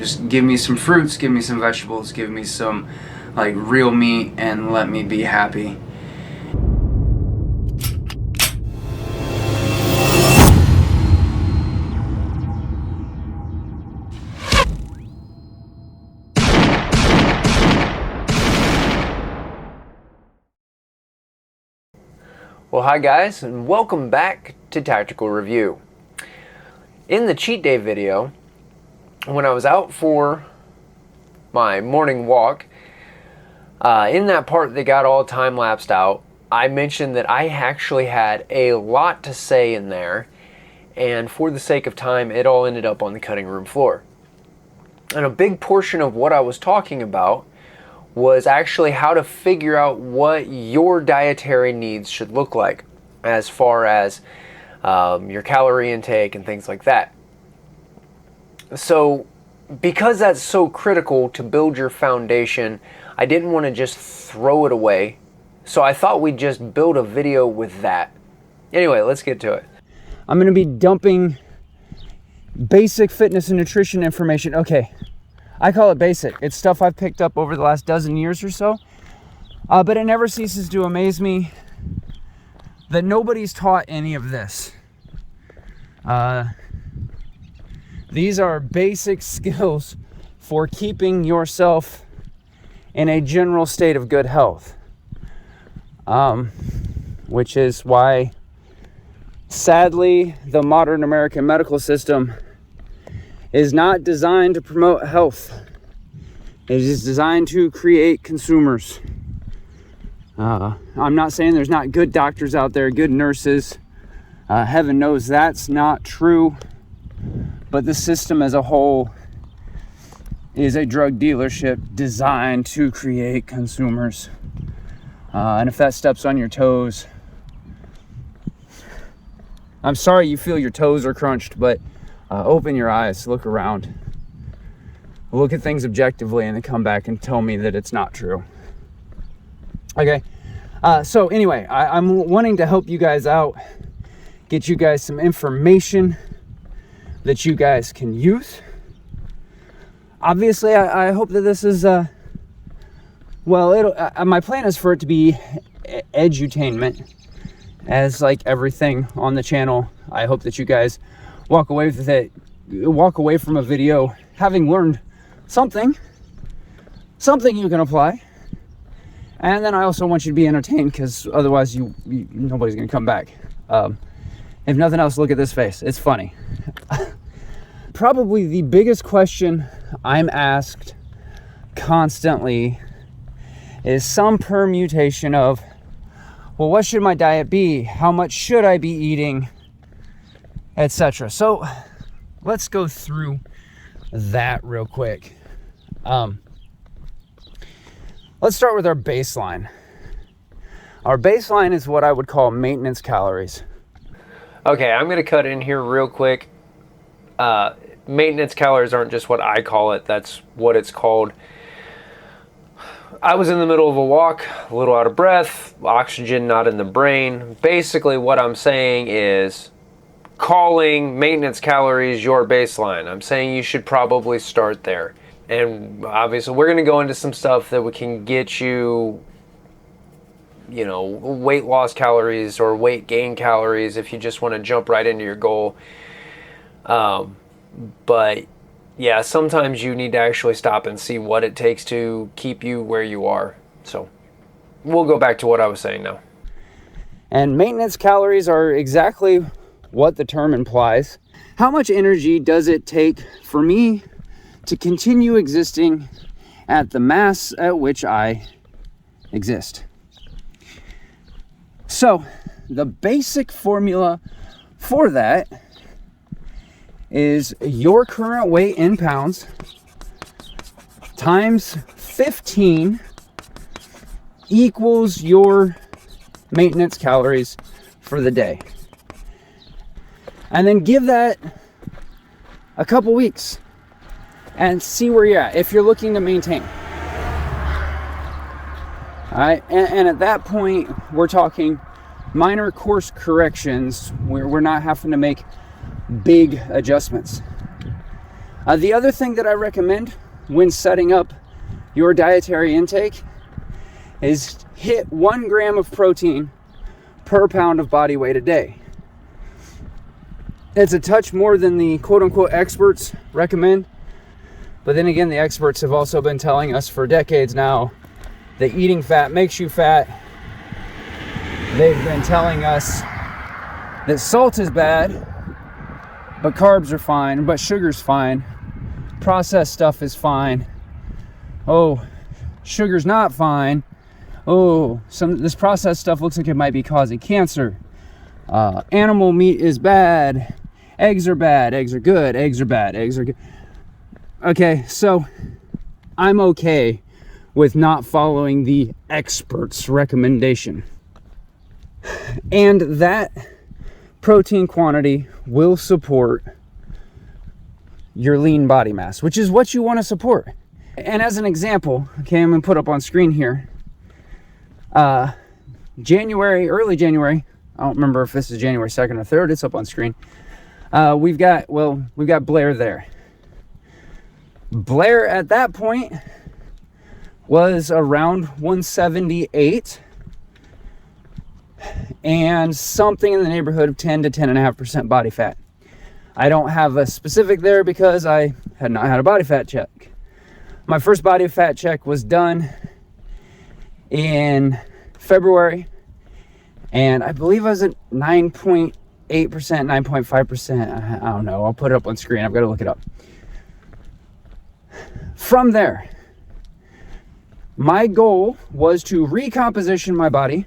Just give me some fruits, give me some vegetables, give me some like real meat, and let me be happy. Well, hi guys, and welcome back to Tactical Review. In the cheat day video, when I was out for my morning walk, in that part that got all time-lapsed out, I mentioned that I actually had a lot to say in there, and for the sake of time, it all ended up on the cutting room floor. And a big portion of what I was talking about was actually how to figure out what your dietary needs should look like as far as your calorie intake and things like that. So because that's so critical to build your foundation, I didn't want to just throw it away. So I thought we'd just build a video with that. Anyway, let's get to it. I'm going to be dumping basic fitness and nutrition information. Okay. I call it basic. It's stuff I've picked up over the last dozen years or so. But it never ceases to amaze me that nobody's taught any of this. These are basic skills for keeping yourself in a general state of good health. Which is why, sadly, the modern American medical system is not designed to promote health. It is designed to create consumers. I'm not saying there's not good doctors out there, good nurses. Heaven knows that's not true. But the system as a whole is a drug dealership designed to create consumers. And if that steps on your toes, I'm sorry you feel your toes are crunched, but open your eyes, look around, look at things objectively, and then come back and tell me that it's not true. Okay, so anyway, I'm wanting to help you guys out, get you guys some information that you guys can use. Obviously, I hope that this is, my plan is for it to be edutainment, as like everything on the channel. I hope that you guys walk away from a video having learned something you can apply. And then I also want you to be entertained, because otherwise nobody's gonna come back. If nothing else, look at this face, it's funny. Probably the biggest question I'm asked constantly is some permutation of, well, what should my diet be? How much should I be eating? Etc. So let's go through that real quick. Let's start with our baseline. Our baseline is what I would call maintenance calories. Okay, I'm going to cut in here real quick. Maintenance calories aren't just what I call it, that's what it's called. I was in the middle of a walk, a little out of breath, oxygen not in the brain. Basically what I'm saying is calling maintenance calories your baseline. I'm saying you should probably start there. And obviously we're going to go into some stuff that we can get you, weight loss calories or weight gain calories if you just want to jump right into your goal. But yeah, sometimes you need to actually stop and see what it takes to keep you where you are. So we'll go back to what I was saying now. And maintenance calories are exactly what the term implies. How much energy does it take for me to continue existing at the mass at which I exist? So the basic formula for that is your current weight in pounds times 15 equals your maintenance calories for the day. And then give that a couple weeks and see where you're at if you're looking to maintain. All right, and at that point, we're talking minor course corrections where we're not having to make big adjustments. The other thing that I recommend when setting up your dietary intake is hit 1 gram of protein per pound of body weight a day. It's a touch more than the quote-unquote experts recommend, but then again, the experts have also been telling us for decades now that eating fat makes you fat. They've been telling us that salt is bad, but carbs are fine, but sugar's fine. Processed stuff is fine. Oh, sugar's not fine. Oh, this processed stuff looks like it might be causing cancer. Animal meat is bad. Eggs are bad. Eggs are good. Eggs are bad. Eggs are good. Okay, so I'm okay with not following the experts' recommendation. And that protein quantity will support your lean body mass, which is what you want to support. And as an example, okay, I'm going to put up on screen here. Early January, I don't remember if this is January 2nd or 3rd, it's up on screen. We've got Blair there. Blair at that point was around 178 and something in the neighborhood of 10 to 10.5% body fat. I don't have a specific there because I had not had a body fat check. My first body fat check was done in February, and I believe I was at 9.8%, 9.5%. I don't know. I'll put it up on screen. I've got to look it up. From there, my goal was to recomposition my body,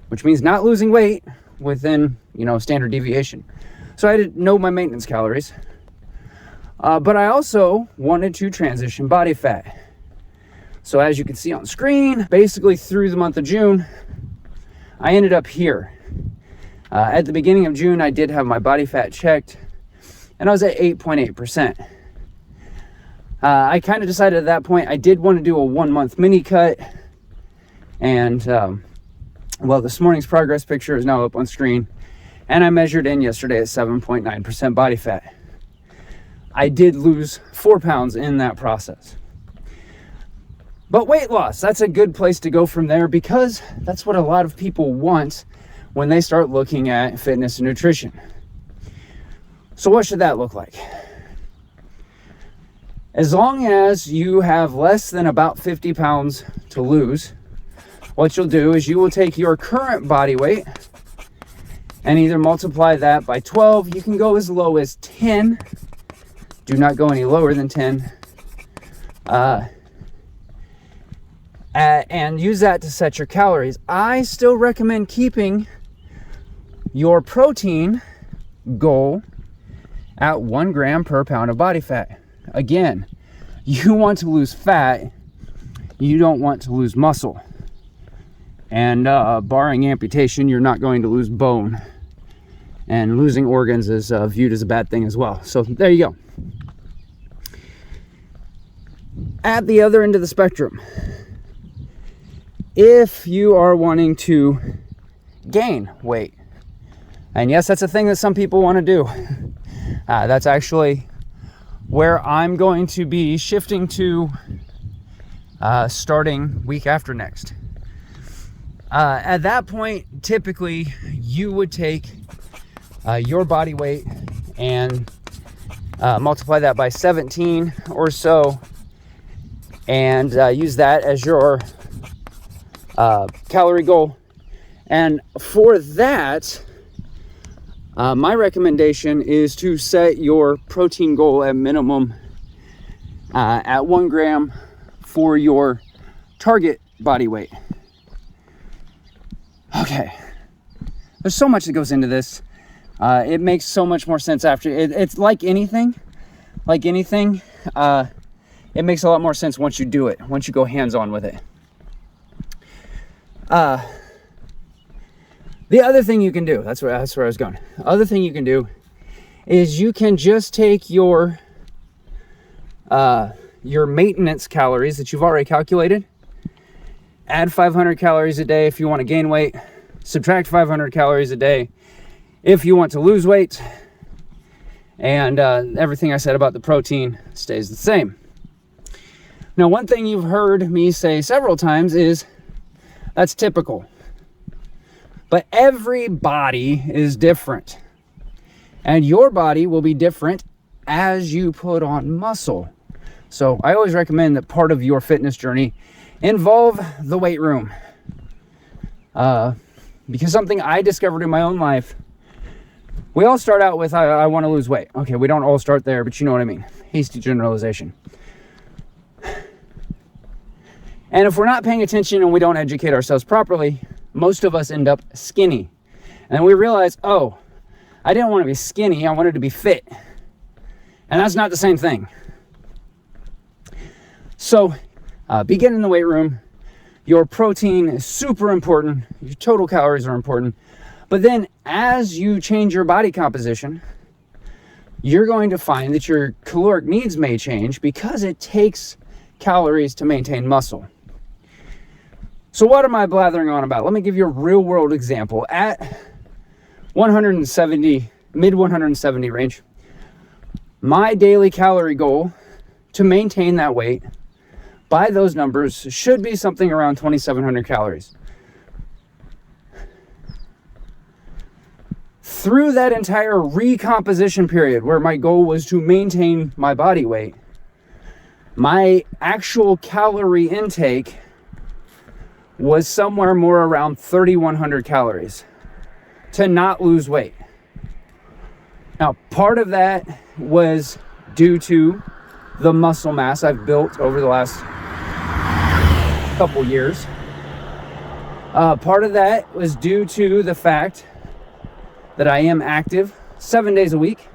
which means not losing weight within, standard deviation. So I had to know my maintenance calories. But I also wanted to transition body fat. So as you can see on screen, basically through the month of June, I ended up here. At the beginning of June, I did have my body fat checked, and I was at 8.8%. I kind of decided at that point I did want to do a 1-month mini cut, and this morning's progress picture is now up on screen, and I measured in yesterday at 7.9% body fat. I did lose 4 pounds in that process. But weight loss, that's a good place to go from there, because that's what a lot of people want when they start looking at fitness and nutrition. So what should that look like? As long as you have less than about 50 pounds to lose, what you'll do is you will take your current body weight and either multiply that by 12. You can go as low as 10. Do not go any lower than 10. And use that to set your calories. I still recommend keeping your protein goal at 1 gram per pound of body fat. Again, you want to lose fat, you don't want to lose muscle. And barring amputation, you're not going to lose bone. And losing organs is viewed as a bad thing as well. So there you go. At the other end of the spectrum, if you are wanting to gain weight, and yes, that's a thing that some people want to do. That's actually where I'm going to be shifting to starting week after next. At that point, typically you would take your body weight and multiply that by 17 or so, and use that as your calorie goal. And for that, my recommendation is to set your protein goal at minimum at 1 gram for your target body weight. Okay, there's so much that goes into this. It makes so much more sense after. It's like anything. It makes a lot more sense once you do it, once you go hands-on with it. The other thing you can do, that's where I was going. The other thing you can do is you can just take your maintenance calories that you've already calculated, add 500 calories a day if you want to gain weight, subtract 500 calories a day if you want to lose weight, And everything I said about the protein stays the same. Now, one thing you've heard me say several times is that's typical. But every body is different. And your body will be different as you put on muscle. So I always recommend that part of your fitness journey involve the weight room. Because something I discovered in my own life, we all start out with, I want to lose weight. Okay, we don't all start there, but you know what I mean. Hasty generalization. And if we're not paying attention and we don't educate ourselves properly, most of us end up skinny. And we realize, oh, I didn't want to be skinny, I wanted to be fit. And that's not the same thing. So, begin in the weight room. Your protein is super important. Your total calories are important. But then as you change your body composition, you're going to find that your caloric needs may change because it takes calories to maintain muscle. So what am I blathering on about? Let me give you a real world example. At 170, mid 170 range, my daily calorie goal to maintain that weight by those numbers should be something around 2,700 calories. Through that entire recomposition period where my goal was to maintain my body weight, my actual calorie intake was somewhere more around 3,100 calories to not lose weight. Now, part of that was due to the muscle mass I've built over the last couple years. Part of that was due to the fact that I am active 7 days a week,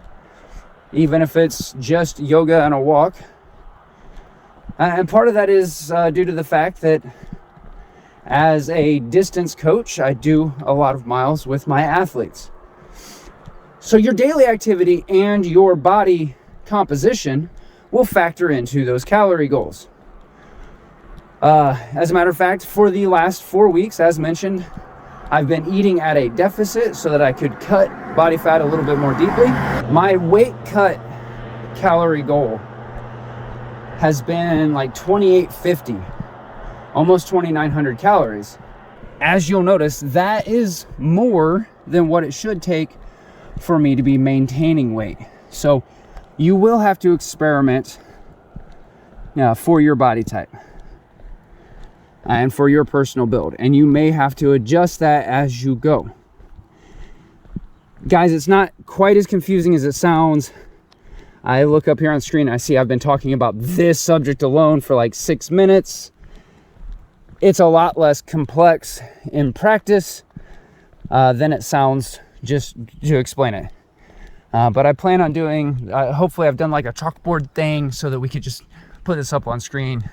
even if it's just yoga and a walk. And part of that is due to the fact that as a distance coach, I do a lot of miles with my athletes. So your daily activity and your body composition will factor into those calorie goals. As a matter of fact, for the last 4 weeks, as mentioned, I've been eating at a deficit so that I could cut body fat a little bit more deeply. My weight cut calorie goal has been like 2,850, almost 2,900 calories. As you'll notice, that is more than what it should take for me to be maintaining weight. So you will have to experiment for your body type and for your personal build, and you may have to adjust that as you go. Guys, it's not quite as confusing as it sounds. I look up here on screen, I see I've been talking about this subject alone for like 6 minutes. It's a lot less complex in practice than it sounds just to explain it. But I plan on doing, hopefully I've done like a chalkboard thing so that we could just put this up on screen.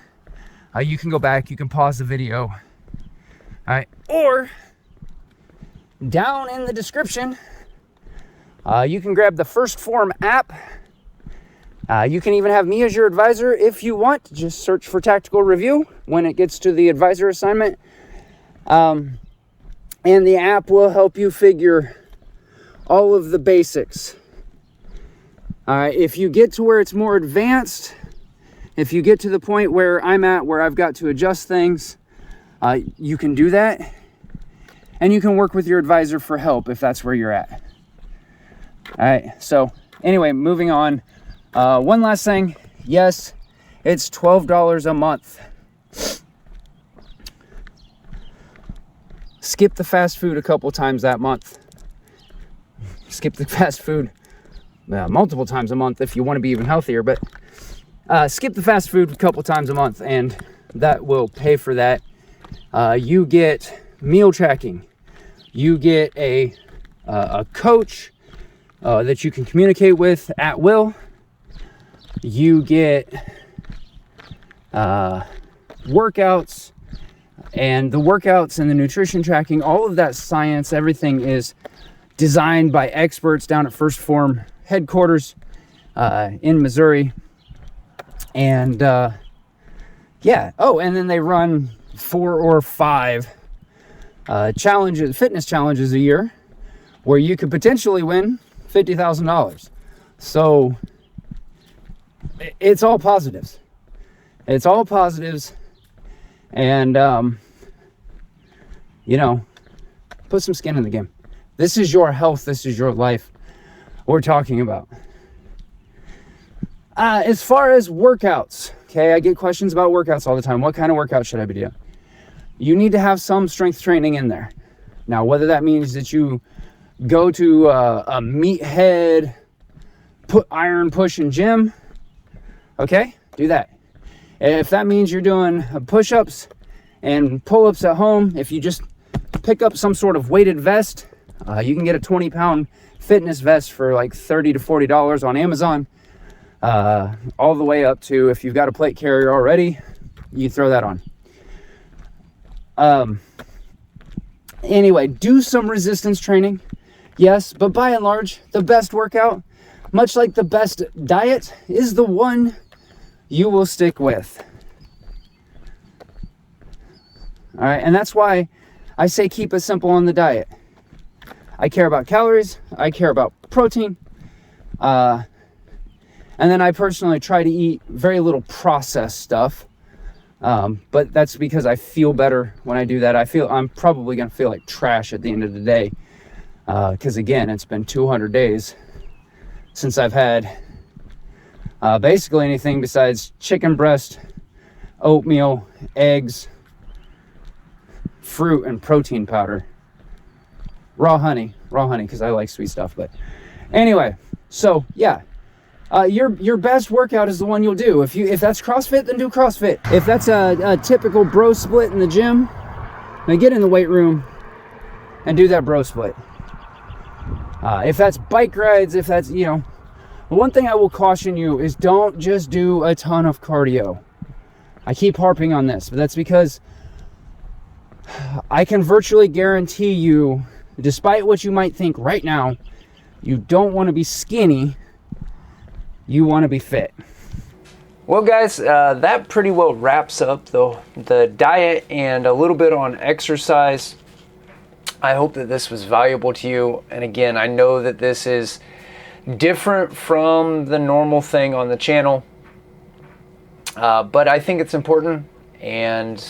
You can go back, you can pause the video. All right, or down in the description, you can grab the First Form app. You can even have me as your advisor if you want. Just search for Tactical Review when it gets to the advisor assignment. And the app will help you figure all of the basics. If you get to where it's more advanced, if you get to the point where I'm at, where I've got to adjust things, you can do that. And you can work with your advisor for help if that's where you're at. All right, so anyway, moving on. One last thing. Yes, it's $12 a month. Skip the fast food a couple times that month. Skip the fast food multiple times a month if you want to be even healthier, but skip the fast food a couple times a month and that will pay for that. You get meal tracking. You get a coach that you can communicate with at will. You get workouts, and the workouts and the nutrition tracking, all of that science, everything is designed by experts down at First Form headquarters in Missouri. And yeah, oh, and then they run 4 or 5 fitness challenges a year where you could potentially win $50,000. So it's all positives. It's all positives. And, you know, put some skin in the game. This is your health. This is your life we're talking about. As far as workouts, okay, I get questions about workouts all the time. What kind of workout should I be doing? You need to have some strength training in there. Now, whether that means that you go to a meathead, put iron pushing gym, okay, do that. If that means you're doing push-ups and pull-ups at home, if you just pick up some sort of weighted vest, you can get a 20-pound fitness vest for like $30 to $40 on Amazon. All the way up to, if you've got a plate carrier already, you throw that on. Anyway, do some resistance training, yes, but by and large, the best workout, much like the best diet, is the one you will stick with. All right, and that's why I say keep it simple on the diet. I care about calories, I care about protein, and then I personally try to eat very little processed stuff. But that's because I feel better when I do that. I'm probably going to feel like trash at the end of the day. Because again, it's been 200 days since I've had basically anything besides chicken breast, oatmeal, eggs, fruit, and protein powder. Raw honey, because I like sweet stuff. But anyway, so yeah. Your best workout is the one you'll do. If that's CrossFit, then do CrossFit. If that's a typical bro split in the gym, then get in the weight room and do that bro split. If that's bike rides, if that's, the one thing I will caution you is don't just do a ton of cardio. I keep harping on this, but that's because I can virtually guarantee you, despite what you might think right now, you don't want to be skinny. You want to be fit. Well, guys, that pretty well wraps up the diet and a little bit on exercise. I hope that this was valuable to you. And again, I know that this is different from the normal thing on the channel, but I think it's important, and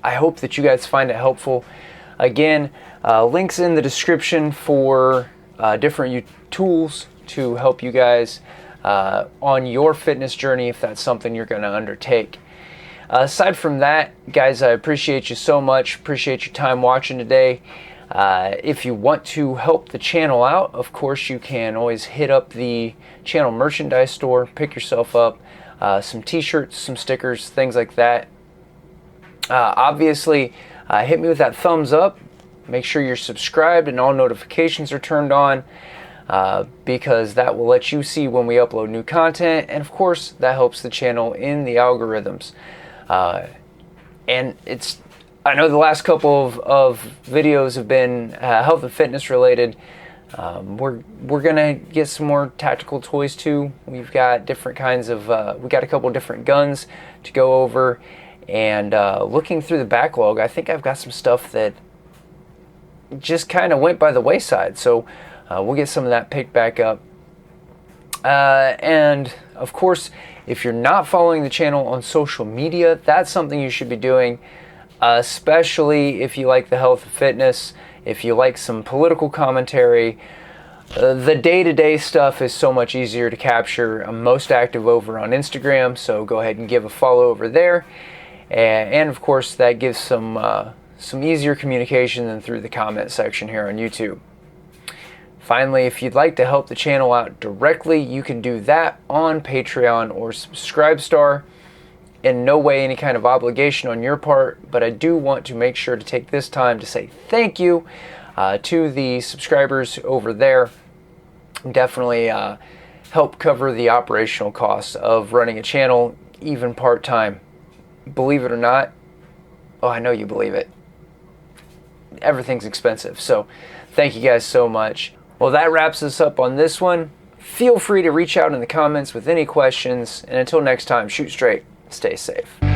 I hope that you guys find it helpful. Again, links in the description for different tools to help you guys on your fitness journey if that's something you're going to undertake. Aside from that, guys, I appreciate you so much. Appreciate your time watching today. If you want to help the channel out, of course, you can always hit up the channel merchandise store, pick yourself up some t-shirts, some stickers, things like that. Obviously, hit me with that thumbs up. Make sure you're subscribed and all notifications are turned on. Because that will let you see when we upload new content, and of course that helps the channel in the algorithms. And I know the last couple of videos have been health and fitness related. We're gonna get some more tactical toys too. We've got different kinds of we got a couple different guns to go over, and looking through the backlog, I think I've got some stuff that just kind of went by the wayside. So we'll get some of that picked back up. And of course, if you're not following the channel on social media, that's something you should be doing, especially if you like the health and fitness, if you like some political commentary. The day-to-day stuff is so much easier to capture. I'm most active over on Instagram, so go ahead and give a follow over there. And of course, that gives some easier communication than through the comment section here on YouTube. Finally, if you'd like to help the channel out directly, you can do that on Patreon or Subscribestar. In no way any kind of obligation on your part, but I do want to make sure to take this time to say thank you to the subscribers over there. Definitely help cover the operational costs of running a channel, even part-time. Believe it or not, oh, I know you believe it, everything's expensive. So thank you guys so much. Well, that wraps us up on this one. Feel free to reach out in the comments with any questions, and until next time, shoot straight, stay safe.